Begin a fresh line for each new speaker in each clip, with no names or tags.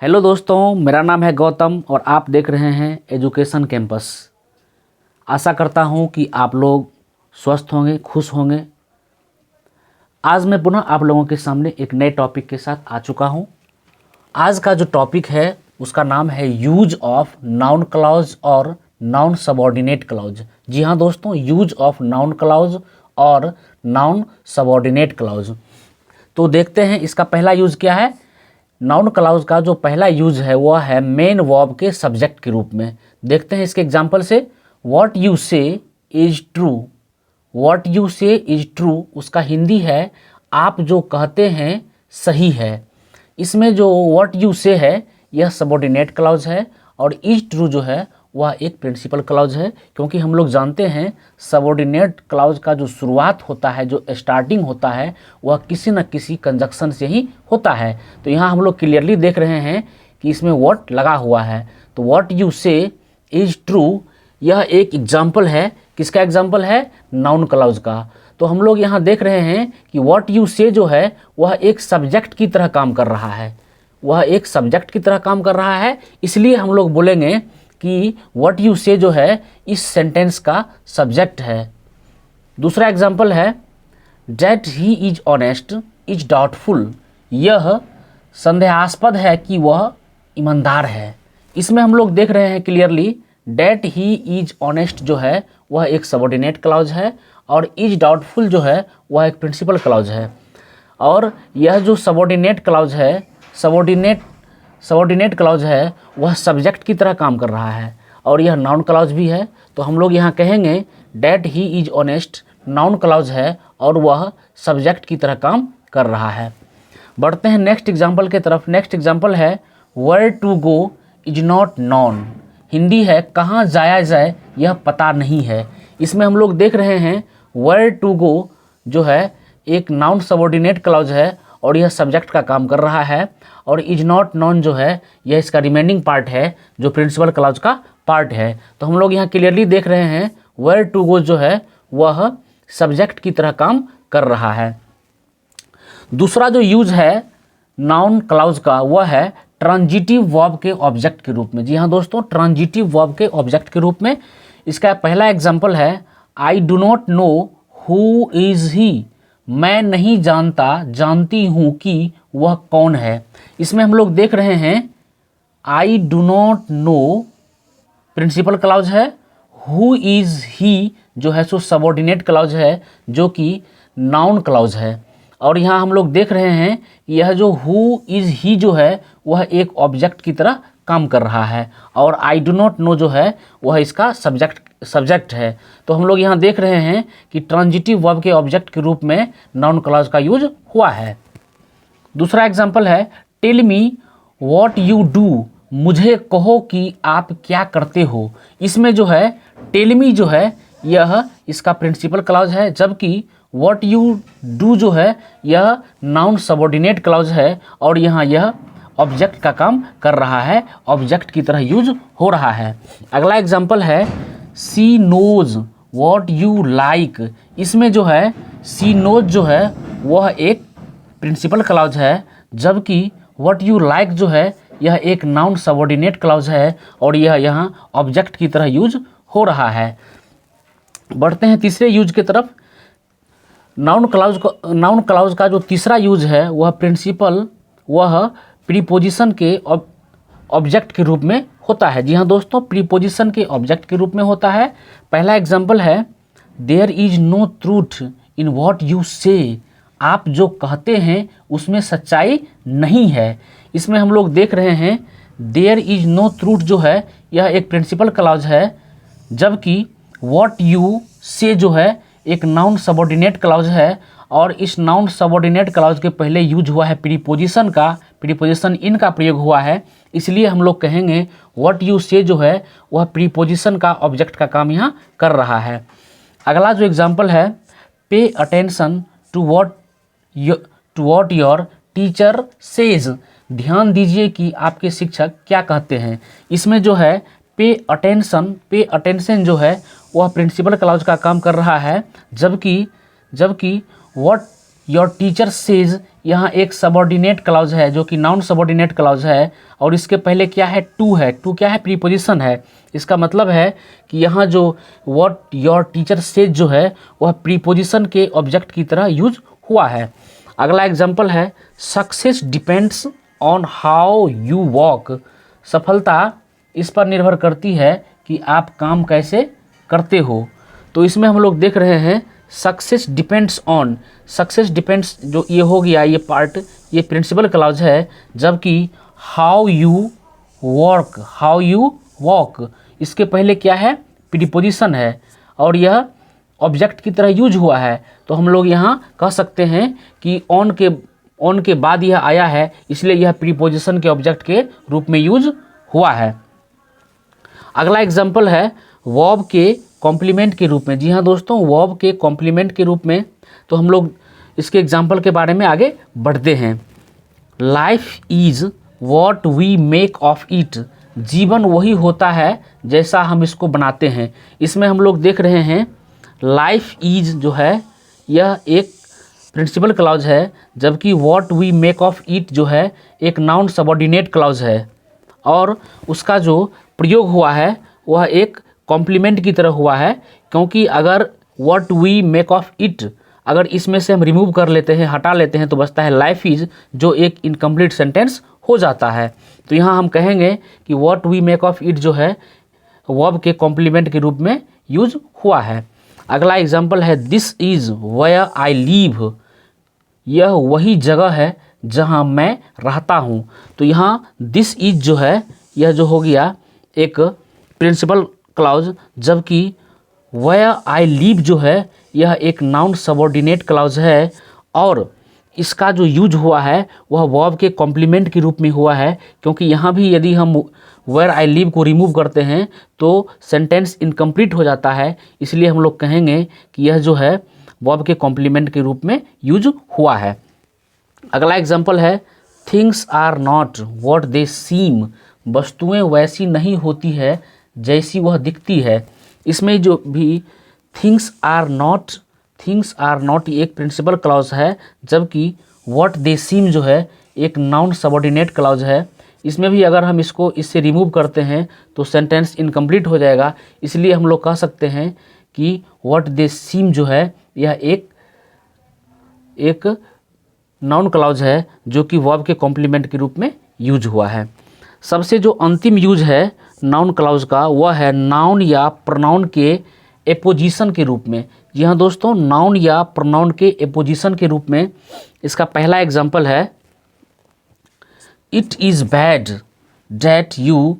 Hello दोस्तों, मेरा नाम है गौतम और आप देख रहे हैं एजुकेशन कैंपस। आशा करता हूं कि आप लोग स्वस्थ होंगे, खुश होंगे। आज मैं पुनः आप लोगों के सामने एक नए टॉपिक के साथ आ चुका हूं। आज का जो टॉपिक है उसका नाम है यूज ऑफ नाउन क्लॉज और नाउन सबऑर्डिनेट क्लॉज। जी हाँ दोस्तों, यूज ऑफ नाउन क्लॉज और नाउन सबऑर्डिनेट क्लॉज। तो देखते हैं इसका पहला यूज क्या है। नाउन क्लॉज का जो पहला यूज है वह है मेन वर्ब के सब्जेक्ट के रूप में। देखते हैं इसके एग्जांपल से। व्हाट यू से इज ट्रू। व्हाट यू से इज ट्रू उसका हिंदी है आप जो कहते हैं सही है। इसमें जो व्हाट यू से है यह सबऑर्डिनेट क्लॉज है और इज ट्रू जो है वह एक प्रिंसिपल क्लॉज है, क्योंकि हम लोग जानते हैं सबऑर्डिनेट क्लॉज का जो शुरुआत होता है, जो स्टार्टिंग होता है, वह किसी न किसी कंजक्शन से ही होता है। तो यहाँ हम लोग क्लियरली देख रहे हैं कि इसमें व्हाट लगा हुआ है। तो व्हाट यू से इज ट्रू यह एक एग्जाम्पल है। किसका एग्जाम्पल है? नाउन क्लॉज का। तो हम लोग यहाँ देख रहे हैं कि व्हाट यू से जो है वह एक सब्जेक्ट की तरह काम कर रहा है। वह एक सब्जेक्ट की तरह काम कर रहा है, इसलिए हम लोग बोलेंगे कि व्हाट यू से जो है इस सेंटेंस का सब्जेक्ट है। दूसरा एग्जाम्पल है that he is honest is doubtful. यह संदेहास्पद है कि वह ईमानदार है। इसमें हम लोग देख रहे हैं clearly that he is honest जो है वह एक सबऑर्डिनेट क्लॉज है और इज डाउटफुल जो है वह एक प्रिंसिपल क्लॉज है। और यह जो सबऑर्डिनेट क्लॉज है, सबऑर्डिनेट क्लॉज है वह सब्जेक्ट की तरह काम कर रहा है और यह नाउन क्लॉज भी है। तो हम लोग यहाँ कहेंगे that he is honest noun clause है और वह सब्जेक्ट की तरह काम कर रहा है। बढ़ते हैं नेक्स्ट एग्जाम्पल के तरफ। नेक्स्ट एग्जाम्पल है where to go is not known. Hindi है कहाँ जाया जाए यह पता नहीं है। इसमें हम लोग देख रहे हैं वेयर टू गो जो है एक नाउन सबऑर्डिनेट क्लॉज है और यह सब्जेक्ट का काम कर रहा है और इज नॉट नॉन जो है यह इसका रिमेनिंग पार्ट है जो प्रिंसिपल क्लॉज का पार्ट है। तो हम लोग यहाँ क्लियरली देख रहे हैं वेयर टू गो जो है वह सब्जेक्ट की तरह काम कर रहा है। दूसरा जो यूज है नाउन क्लॉज का वह है ट्रांजिटिव वर्ब के ऑब्जेक्ट के रूप में। जी हाँ दोस्तों, ट्रांजिटिव वर्ब के ऑब्जेक्ट के रूप में। इसका पहला एग्जाम्पल है आई do not know who is ही। मैं नहीं जानता, जानती हूँ कि वह कौन है। इसमें हम लोग देख रहे हैं I do not know principal clause है, हु इज ही जो है सो सबऑर्डिनेट क्लॉज है जो कि नाउन क्लॉज है। और यहाँ हम लोग देख रहे हैं यह जो हु इज ही जो है वह एक ऑब्जेक्ट की तरह काम कर रहा है और आई डू नॉट नो जो है वह इसका सब्जेक्ट है। तो हम लोग यहाँ देख रहे हैं कि ट्रांजिटिव वर्ब के ऑब्जेक्ट के रूप में नाउन क्लॉज का यूज हुआ है। दूसरा एग्जाम्पल है tell me what you do. मुझे कहो कि आप क्या करते हो। इसमें जो है टेल मी जो है यह इसका प्रिंसिपल क्लॉज है, जबकि व्हाट यू डू जो है यह नाउन सबऑर्डिनेट क्लॉज है और यहाँ यह ऑब्जेक्ट का काम कर रहा है, ऑब्जेक्ट की तरह यूज हो रहा है। अगला एग्जाम्पल है सी नोज व्हाट यू लाइक। इसमें जो है सी नोज जो है वह एक प्रिंसिपल क्लॉज है, जबकि व्हाट यू लाइक जो है यह एक नाउन सबऑर्डिनेट क्लॉज है और यह यहाँ ऑब्जेक्ट की तरह यूज हो रहा है। बढ़ते हैं तीसरे यूज की तरफ। नाउन क्लॉज का जो तीसरा यूज है वह प्रीपोजिशन के ऑब्जेक्ट के रूप में होता है। जी हाँ दोस्तों, प्रीपोजिशन के ऑब्जेक्ट के रूप में होता है। पहला एग्जाम्पल है there is no truth in what you say. आप जो कहते हैं उसमें सच्चाई नहीं है। इसमें हम लोग देख रहे हैं देयर इज नो ट्रूथ जो है यह एक प्रिंसिपल क्लॉज है, जबकि व्हाट यू से जो है एक नाउन सबऑर्डिनेट क्लॉज है और इस नाउन सबऑर्डिनेट क्लॉज के पहले यूज हुआ है प्रीपोजिशन का, प्रीपोजिशन इन का प्रयोग हुआ है, इसलिए हम लोग कहेंगे व्हाट यू से जो है वह प्रीपोजिशन का ऑब्जेक्ट का काम यहाँ कर रहा है। अगला जो एग्जाम्पल है pay attention to what your teacher says. ध्यान दीजिए कि आपके शिक्षक क्या कहते हैं। इसमें जो है पे अटेंशन जो है वह प्रिंसिपल क्लॉज का काम कर रहा है, जबकि व्हाट योर टीचर सेज यहाँ एक सबऑर्डिनेट क्लॉज है जो कि नाउन सबऑर्डिनेट क्लॉज है, और इसके पहले क्या है, टू है। टू क्या है, प्रीपोजिशन है। इसका मतलब है कि यहाँ जो व्हाट योर टीचर सेज जो है वह प्रीपोजिशन के ऑब्जेक्ट की तरह यूज हुआ है। अगला एग्जाम्पल है success depends on how you walk. सफलता इस पर निर्भर करती है कि आप काम कैसे करते हो। तो इसमें हम लोग देख रहे हैं success depends on, success depends जो ये हो गया, ये पार्ट ये प्रिंसिपल क्लॉज है, जबकि how you work, how you walk इसके पहले क्या है, प्रीपोजिशन है और यह ऑब्जेक्ट की तरह यूज हुआ है। तो हम लोग यहाँ कह सकते हैं कि ऑन के बाद यह आया है, इसलिए यह प्रीपोजिशन के ऑब्जेक्ट के रूप में यूज हुआ है। अगला एग्जाम्पल है वर्ब के कॉम्प्लीमेंट के रूप में। जी हाँ दोस्तों, वर्ब के कॉम्प्लीमेंट के रूप में। तो हम लोग इसके एग्जाम्पल के बारे में आगे बढ़ते हैं। Life is what we make of it. जीवन वही होता है जैसा हम इसको बनाते हैं। इसमें हम लोग देख रहे हैं लाइफ इज़ जो है यह एक प्रिंसिपल क्लॉज है, जबकि what we make of it जो है एक नाउन सबऑर्डिनेट क्लॉज है, और उसका जो प्रयोग हुआ है वह एक कॉम्प्लीमेंट की तरह हुआ है। क्योंकि अगर what we make of it अगर इसमें से हम रिमूव कर लेते हैं, हटा लेते हैं, तो बचता है लाइफ इज़ जो एक इनकम्प्लीट सेंटेंस हो जाता है। तो यहाँ हम कहेंगे कि what we make of it जो है वर्ब के कॉम्प्लीमेंट के रूप में यूज हुआ है। अगला एग्जाम्पल है this is where I live. यह वही जगह है जहाँ मैं रहता हूँ। तो यहाँ दिस इज़ जो है यह जो हो गया एक प्रिंसिपल क्लॉज, जबकि वेयर आई लिव जो है यह एक नाउन सबऑर्डिनेट क्लॉज है, और इसका जो यूज हुआ है वह वर्ब के कॉम्प्लीमेंट के रूप में हुआ है। क्योंकि यहाँ भी यदि हम वेयर आई लिव को रिमूव करते हैं तो सेंटेंस इनकम्प्लीट हो जाता है, इसलिए हम लोग कहेंगे कि यह जो है वर्ब के कॉम्प्लीमेंट के रूप में यूज हुआ है। अगला एग्जाम्पल है things are not what they seem. वस्तुएं वैसी नहीं होती है जैसी वह दिखती है। इसमें जो भी थिंग्स आर नॉट एक प्रिंसिपल क्लॉज है, जबकि व्हाट दे सीम जो है एक नाउन सबऑर्डिनेट क्लॉज है। इसमें भी अगर हम इससे रिमूव करते हैं तो सेंटेंस इनकम्प्लीट हो जाएगा, इसलिए हम लोग कह सकते हैं कि व्हाट दे सीम जो है यह एक नाउन क्लॉज है जो कि वर्ब के कॉम्प्लीमेंट के रूप में यूज हुआ है। सबसे जो अंतिम यूज है नाउन क्लॉज का वह है नाउन या प्रोनाउन के एपोजिशन के रूप में। जी हाँ दोस्तों, नाउन या प्रोनाउन के एपोजिशन के रूप में। इसका पहला एग्जाम्पल है it is bad that you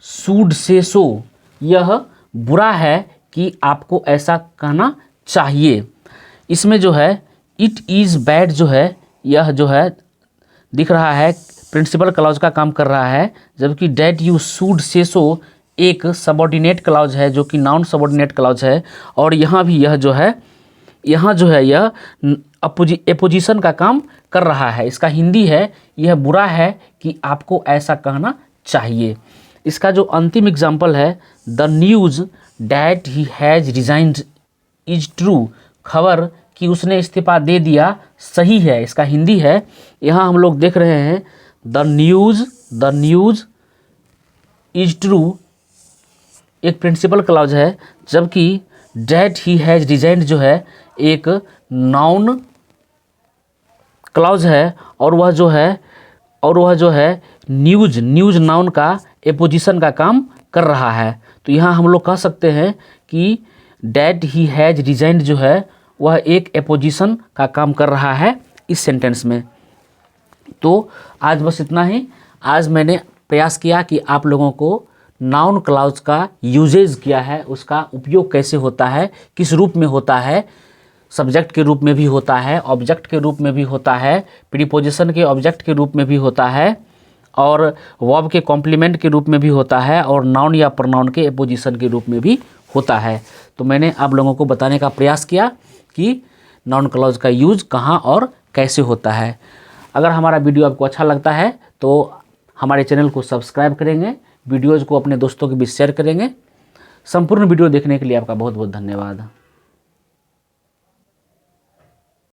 should say so. यह बुरा है कि आपको ऐसा कहना चाहिए। इसमें जो है इट इज़ बैड जो है यह जो है दिख रहा है प्रिंसिपल क्लॉज का काम कर रहा है, जबकि डैट यू शुड से सो एक सबऑर्डिनेट क्लॉज है जो कि नाउन सबऑर्डिनेट क्लॉज है, और यहाँ भी यह जो है यह एपोजिशन का काम कर रहा है। इसका हिंदी है यह बुरा है कि आपको ऐसा कहना चाहिए। इसका जो अंतिम एग्जाम्पल है the news that he has resigned is true. खबर कि उसने इस्तीफा दे दिया सही है। इसका हिंदी है, यहाँ हम लोग देख रहे हैं द न्यूज़ इज ट्रू एक प्रिंसिपल क्लॉज है, जबकि डैट ही हैज़ रिजाइन्ड जो है एक नाउन क्लॉज है, और वह जो है न्यूज़ नाउन का एपोजिशन का काम कर रहा है। तो यहाँ हम लोग कह सकते हैं कि डैट ही हैज़ रिजाइन्ड जो है वह एक एपोजिशन का काम कर रहा है इस सेंटेंस में। तो आज बस इतना ही। आज मैंने प्रयास किया कि आप लोगों को नाउन क्लॉज का यूजेज क्या है, उसका उपयोग कैसे होता है, किस रूप में होता है, सब्जेक्ट के रूप में भी होता है, ऑब्जेक्ट के रूप में भी होता है, प्रीपोजिशन के ऑब्जेक्ट के रूप में भी होता है, और वर्ब के कॉम्प्लीमेंट के रूप में भी होता है, और नाउन या प्रोनाउन के एपोजिशन के रूप में भी होता है। तो मैंने आप लोगों को बताने का प्रयास किया कि नाउन क्लॉज का यूज़ कहाँ और कैसे होता है। अगर हमारा वीडियो आपको अच्छा लगता है तो हमारे चैनल को सब्सक्राइब करेंगे, वीडियोज़ को अपने दोस्तों के बीच शेयर करेंगे। संपूर्ण वीडियो देखने के लिए आपका बहुत बहुत धन्यवाद।